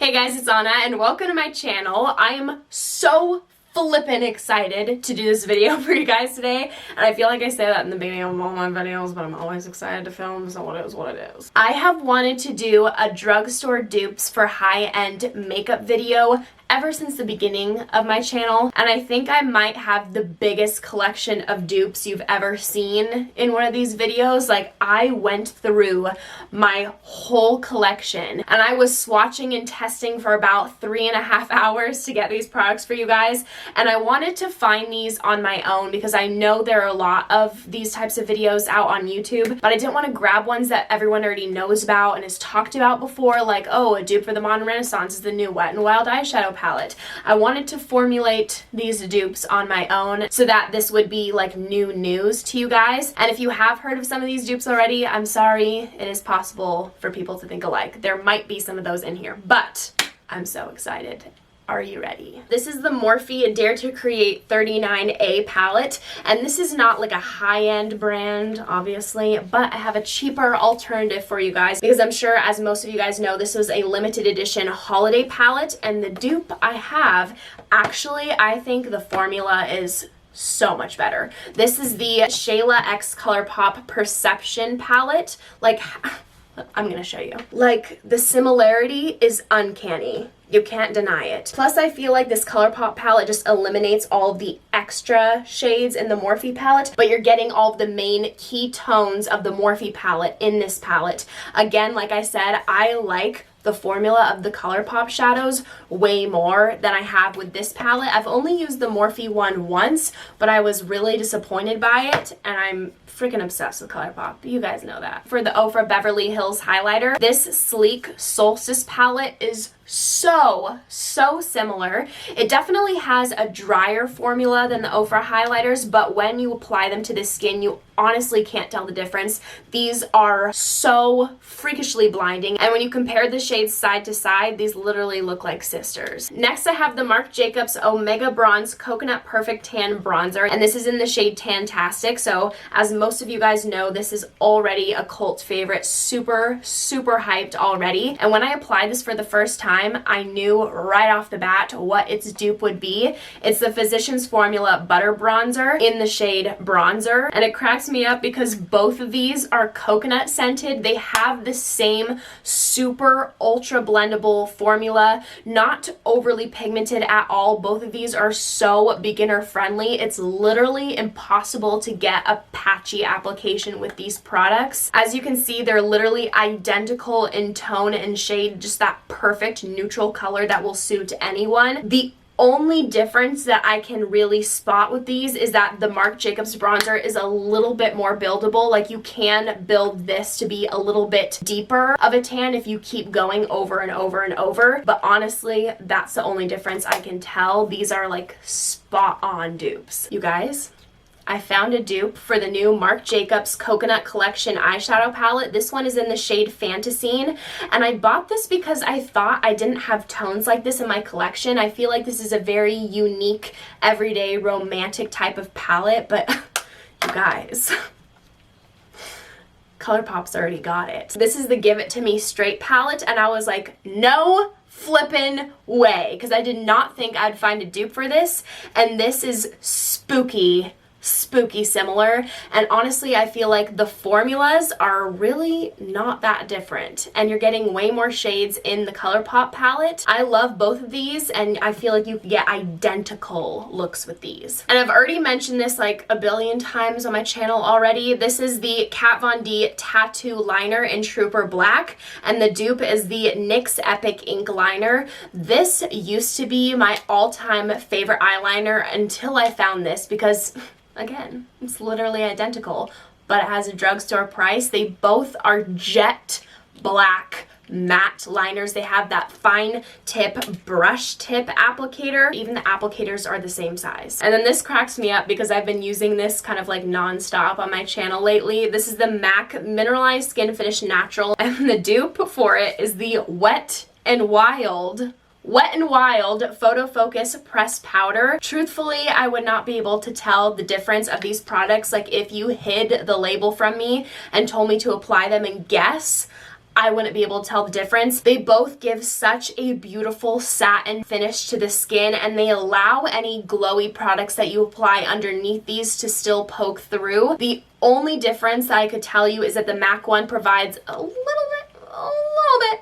Hey guys, it's Anna and welcome to my channel. I am so flippin' excited to do this video for you guys today, and I feel like I say that in the beginning of all my videos, but I'm always excited to film, so what it is. I have wanted to do a drugstore dupes for high-end makeup video ever since the beginning of my channel, and I think I might have the biggest collection of dupes you've ever seen in one of these videos. Like, I went through my whole collection and I was swatching and testing for about 3.5 hours to get these products for you guys, and I wanted to find these on my own because I know there are a lot of these types of videos out on YouTube, but I didn't want to grab ones that everyone already knows about and has talked about before, like, oh, a dupe for the Modern Renaissance is the new Wet n Wild eyeshadow palette. I wanted to formulate these dupes on my own so that this would be like new news to you guys. And if you have heard of some of these dupes already, I'm sorry, it is possible for people to think alike. There might be some of those in here, but I'm so excited. Are you ready? This is the Morphe Dare to Create 39A palette, and this is not like a high-end brand, obviously, but I have a cheaper alternative for you guys because I'm sure, as most of you guys know, this was a limited edition holiday palette, and the dupe I have, actually, I think the formula is so much better. This is the Shayla X Colourpop Perception palette. Like, I'm gonna show you. Like, the similarity is uncanny. You can't deny it. Plus, I feel like this Colourpop palette just eliminates all of the extra shades in the Morphe palette, but you're getting all of the main key tones of the Morphe palette in this palette. Again, like I said, I like the formula of the Colourpop shadows way more than I have with this palette. I've only used the Morphe one once, but I was really disappointed by it, and I'm freaking obsessed with Colourpop. You guys know that. For the Ofra Beverly Hills highlighter, this sleek Solstice palette is so similar. It definitely has a drier formula than the Ofra highlighters, but when you apply them to the skin, you honestly can't tell the difference. These are so freakishly blinding, and when you compare the shades side to side, these literally look like sisters. Next, I have the Marc Jacobs Omega Bronze Coconut Perfect Tan Bronzer, and this is in the shade Tan-tastic. So as most of you guys know, this is already a cult favorite, super hyped already. And when I applied this for the first time, I knew right off the bat what its dupe would be. It's the Physcian's Formula Butter Bronzer in the shade Bronzer, and it cracks me up because both of these are coconut scented. They have the same super ultra blendable formula, not overly pigmented at all. Both of these are so beginner friendly. It's literally impossible to get a patchy application with these products. As you can see, they're literally identical in tone and shade, just that perfect neutral color that will suit anyone. The only difference that I can really spot with these is that the Marc Jacobs bronzer is a little bit more buildable. Like, you can build this to be a little bit deeper of a tan if you keep going over and over and over, but honestly, that's the only difference I can tell. These are like spot on dupes. You guys, I found a dupe for the new Marc Jacobs Coconut Collection eyeshadow palette. This one is in the shade Fantascene, and I bought this because I thought I didn't have tones like this in my collection. I feel like this is a very unique, everyday, romantic type of palette, but you guys, Colourpop's already got it. This is the Give It To Me Straight palette, and I was like, no flippin' way, because I did not think I'd find a dupe for this, and this is spooky similar. And honestly, I feel like the formulas are really not that different, and you're getting way more shades in the Colourpop palette. I love both of these, and I feel like you can get identical looks with these. And I've already mentioned this like a billion times on my channel already. This is the Kat Von D Tattoo Liner in Trooper Black, and the dupe is the NYX Epic Ink Liner. This used to be my all-time favorite eyeliner until I found this, because again, it's literally identical, but it has a drugstore price. They both are jet black matte liners. They have that fine tip brush tip applicator. Even the applicators are the same size. And then this cracks me up because I've been using this kind of like non-stop on my channel lately. This is the MAC Mineralize Skinfinish Natural, and the dupe for it is the Wet n Wild Photofocus Pressed Powder. Truthfully, I would not be able to tell the difference of these products. Like, if you hid the label from me and told me to apply them and guess, I wouldn't be able to tell the difference. They both give such a beautiful satin finish to the skin, and they allow any glowy products that you apply underneath these to still poke through. The only difference that I could tell you is that the MAC one provides a little bit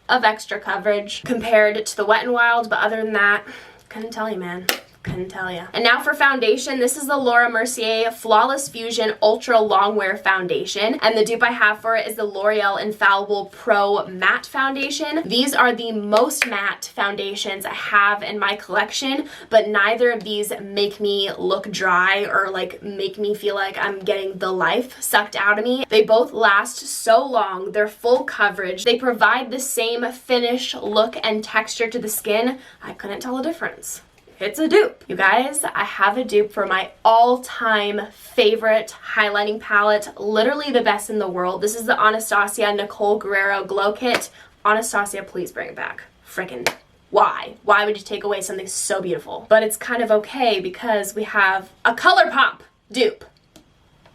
of extra coverage compared to the Wet n Wild, but other than that, couldn't tell you, man. Couldn't tell you. And now for foundation, this is the Laura Mercier Flawless Fusion Ultra Longwear Foundation, and the dupe I have for it is the L'Oreal Infallible Pro Matte Foundation. These are the most matte foundations I have in my collection, but neither of these make me look dry or like make me feel like I'm getting the life sucked out of me. They both last so long, they're full coverage, they provide the same finish, look, and texture to the skin. I couldn't tell a difference. It's a dupe. You guys, I have a dupe for my all-time favorite highlighting palette, literally the best in the world. This is the Anastasia Nicole Guerriero Glow Kit. Anastasia, please bring it back. Freaking why? Why would you take away something so beautiful? But it's kind of okay because we have a Colourpop dupe.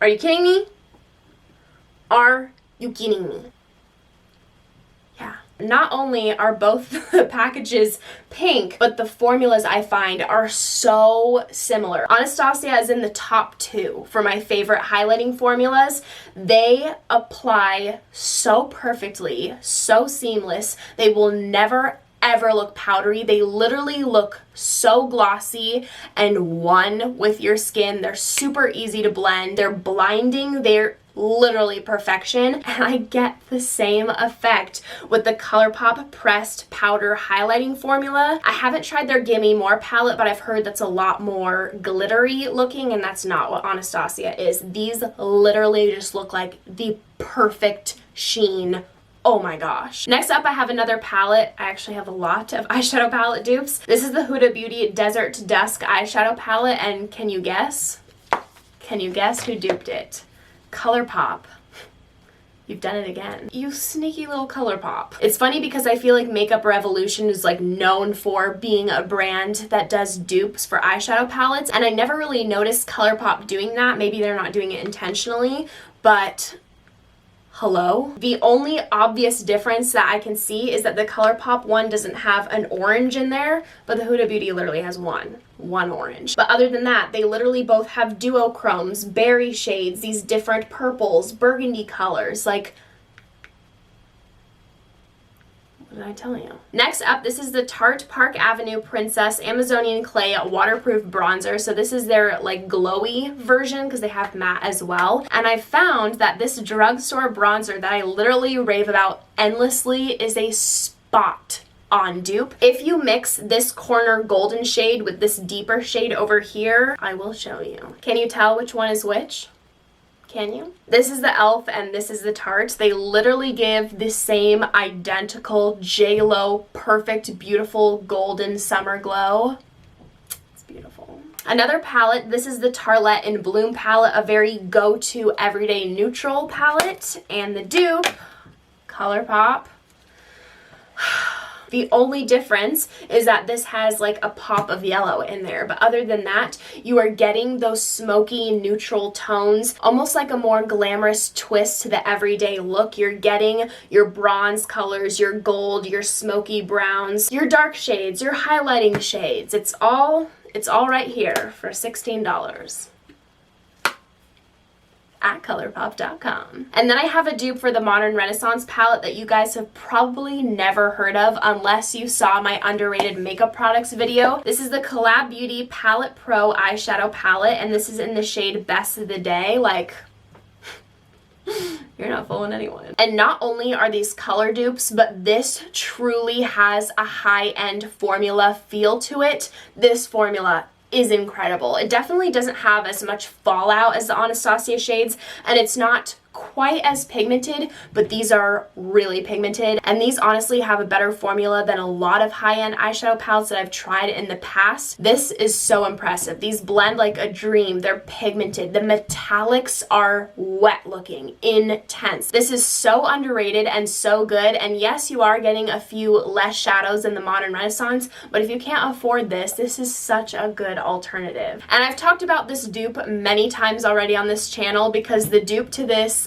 Are you kidding me? Are you kidding me? Yeah. Not only are both the packages pink, but the formulas I find are so similar. Anastasia is in the top 2 for my favorite highlighting formulas. They apply so perfectly, so seamless. They will never ever look powdery. They literally look so glossy and one with your skin. They're super easy to blend. They're blinding. They're literally perfection, and I get the same effect with the Colourpop pressed powder highlighting formula. I haven't tried their Gimme More palette, but I've heard that's a lot more glittery looking, and that's not what Anastasia is. These literally just look like the perfect sheen. Oh my gosh. Next up, I have another palette. I actually have a lot of eyeshadow palette dupes. This is the Huda Beauty Desert Dusk eyeshadow palette, and can you guess? Can you guess who duped it? Colourpop. You've done it again. You sneaky little Colourpop. It's funny because I feel like Makeup Revolution is like known for being a brand that does dupes for eyeshadow palettes, and I never really noticed Colourpop doing that. Maybe they're not doing it intentionally, but hello? The only obvious difference that I can see is that the Colourpop one doesn't have an orange in there, but the Huda Beauty literally has one orange. But other than that, they literally both have duochromes, berry shades, these different purples, burgundy colors. Like, what did I tell you? Next up, this is the Tarte Park Avenue Princess Amazonian Clay Waterproof Bronzer. So this is their like glowy version because they have matte as well. And I found that this drugstore bronzer that I literally rave about endlessly is a spot on dupe. If you mix this corner golden shade with this deeper shade over here, I will show you. Can you tell which one is which? Can you? This is the e.l.f. and this is the Tarte. They literally give the same identical J.Lo perfect, beautiful golden summer glow. It's beautiful. Another palette, this is the Tartelette in Bloom palette, a very go-to everyday neutral palette. And the dupe, Colourpop. The only difference is that this has like a pop of yellow in there, but other than that, you are getting those smoky neutral tones, almost like a more glamorous twist to the everyday look. You're getting your bronze colors, your gold, your smoky browns, your dark shades, your highlighting shades. It's all right here for $16. At Colourpop.com. And then I have a dupe for the Modern Renaissance palette that you guys have probably never heard of unless you saw my underrated makeup products video. This is the Collab Beauty Palette Pro eyeshadow palette, and this is in the shade Best of the Day. Like, you're not fooling anyone. And not only are these color dupes, but this truly has a high-end formula feel to it. This formula is incredible. It definitely doesn't have as much fallout as the Anastasia shades, and it's not quite as pigmented, but these are really pigmented, and these honestly have a better formula than a lot of high-end eyeshadow palettes that I've tried in the past. This is so impressive. These blend like a dream. They're pigmented. The metallics are wet looking, intense. This is so underrated and so good, and yes, you are getting a few less shadows than the Modern Renaissance, but if you can't afford this, this is such a good alternative. And I've talked about this dupe many times already on this channel because the dupe to this,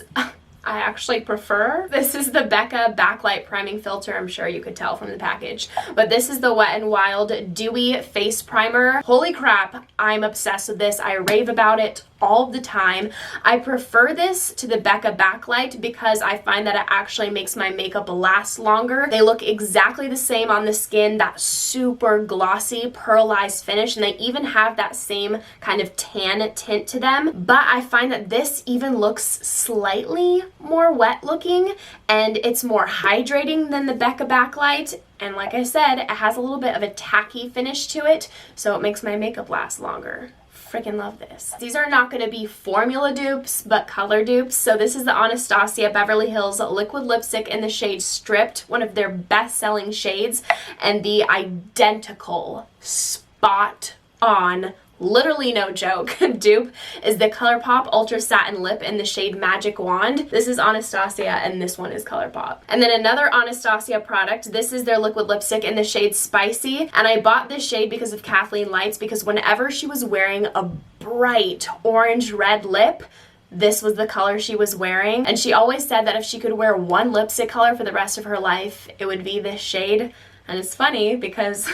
I actually prefer. This is the Becca Backlight Priming Filter. I'm sure you could tell from the package. But this is the Wet n Wild Dewy Face Primer. Holy crap, I'm obsessed with this. I rave about it all the time. I prefer this to the Becca Backlight because I find that it actually makes my makeup last longer. They look exactly the same on the skin, that super glossy pearlized finish, and they even have that same kind of tan tint to them. But I find that this even looks slightly more wet looking, and it's more hydrating than the Becca Backlight. And like I said, it has a little bit of a tacky finish to it, so it makes my makeup last longer. Freaking love this. These are not going to be formula dupes, but color dupes. So this is the Anastasia Beverly Hills liquid lipstick in the shade Stripped, one of their best-selling shades, and the identical, spot on, literally no joke, dupe is the Colourpop Ultra Satin Lip in the shade Magic Wand. This is Anastasia and this one is Colourpop. And then another Anastasia product, this is their liquid lipstick in the shade Spicy, and I bought this shade because of Kathleen Lights, because whenever she was wearing a bright orange red lip, this was the color she was wearing. And she always said that if she could wear one lipstick color for the rest of her life, it would be this shade. And it's funny because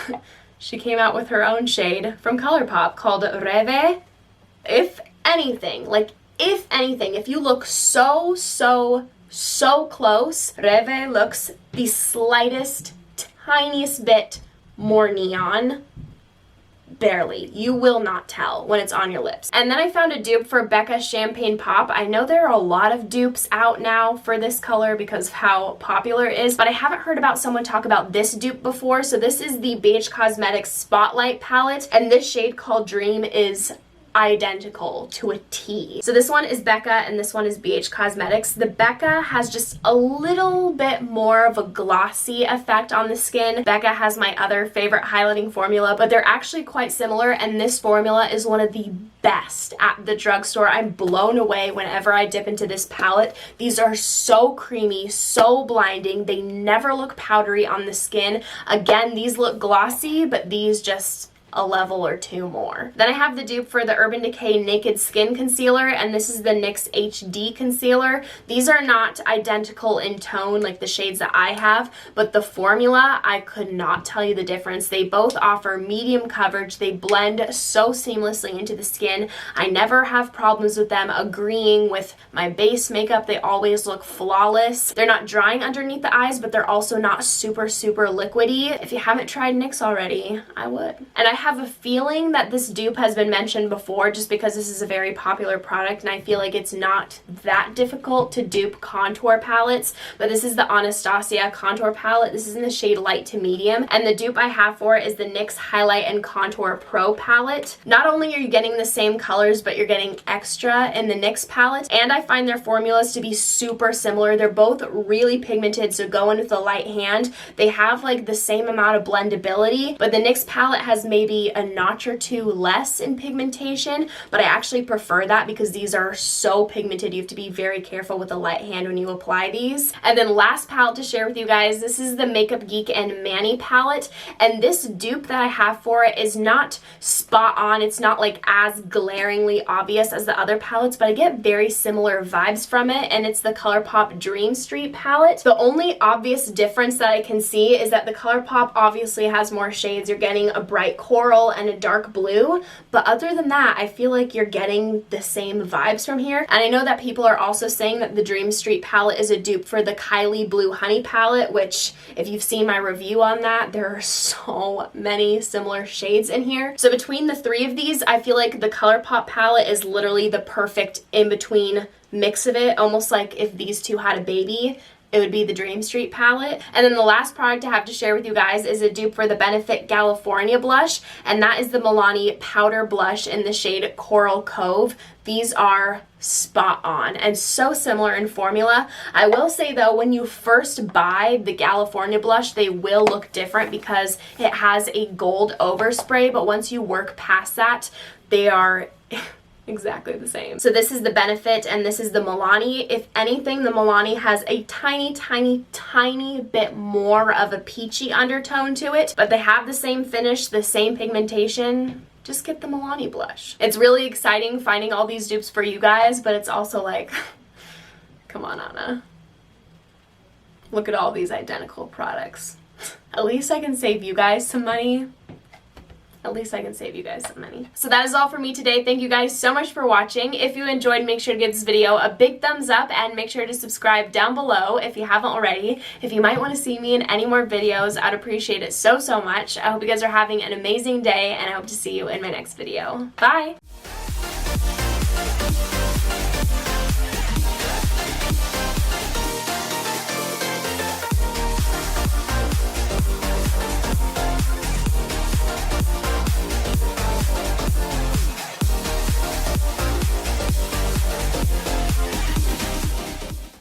she came out with her own shade from Colourpop called Rêve. If anything, if you look so close, Rêve looks the slightest, tiniest bit more neon. Barely. You will not tell when it's on your lips. And then I found a dupe for Becca Champagne Pop. I know there are a lot of dupes out now for this color because of how popular it is, but I haven't heard about someone talk about this dupe before. So this is the BH Cosmetics Spotlight palette, and this shade called Dream is identical to a T. So this one is Becca and this one is BH Cosmetics. The Becca has just a little bit more of a glossy effect on the skin. Becca has my other favorite highlighting formula, but they're actually quite similar, and this formula is one of the best at the drugstore. I'm blown away whenever I dip into this palette. These are so creamy, so blinding. They never look powdery on the skin. Again, these look glossy, but these just a level or two more. Then I have the dupe for the Urban Decay Naked Skin Concealer, and this is the NYX HD Concealer. These are not identical in tone like the shades that I have, but the formula, I could not tell you the difference. They both offer medium coverage. They blend so seamlessly into the skin. I never have problems with them agreeing with my base makeup. They always look flawless. They're not drying underneath the eyes, but they're also not super liquidy. If you haven't tried NYX already, I would. And I have a feeling that this dupe has been mentioned before just because this is a very popular product, and I feel like it's not that difficult to dupe contour palettes, but this is the Anastasia contour palette. This is in the shade Light to Medium, and the dupe I have for it is the NYX Highlight and Contour Pro palette. Not only are you getting the same colors, but you're getting extra in the NYX palette, and I find their formulas to be super similar. They're both really pigmented, so go in with a light hand. They have like the same amount of blendability, but the NYX palette has maybe a notch or two less in pigmentation, but I actually prefer that because these are so pigmented. You have to be very careful with a light hand when you apply these. And then last palette to share with you guys, this is the Makeup Geek and Manny palette, and this dupe that I have for it is not spot on. It's not like as glaringly obvious as the other palettes, but I get very similar vibes from it, and it's the Colourpop Dream Street palette. The only obvious difference that I can see is that the Colourpop obviously has more shades. You're getting a bright coral and a dark blue, but other than that, I feel like you're getting the same vibes from here. And I know that people are also saying that the Dream Street palette is a dupe for the Kylie Blue Honey palette, which if you've seen my review on that, there are so many similar shades in here. So between the three of these, I feel like the Colourpop palette is literally the perfect in-between mix of it, almost like if these two had a baby, it would be the Dream Street palette. And then the last product I have to share with you guys is a dupe for the Benefit California blush, and that is the Milani Powder Blush in the shade Coral Cove. These are spot on and so similar in formula. I will say though, when you first buy the California blush, they will look different because it has a gold overspray, but once you work past that, they are exactly the same. So this is the Benefit and this is the Milani. If anything, the Milani has a tiny bit more of a peachy undertone to it, but they have the same finish, the same pigmentation. Just get the Milani blush. It's really exciting finding all these dupes for you guys, but it's also like, Come on, Anna. Look at all these identical products. At least I can save you guys some money. At least I can save you guys some money. So that is all for me today. Thank you guys so much for watching. If you enjoyed, make sure to give this video a big thumbs up and make sure to subscribe down below if you haven't already. If you might want to see me in any more videos, I'd appreciate it so, so much. I hope you guys are having an amazing day, and I hope to see you in my next video. Bye!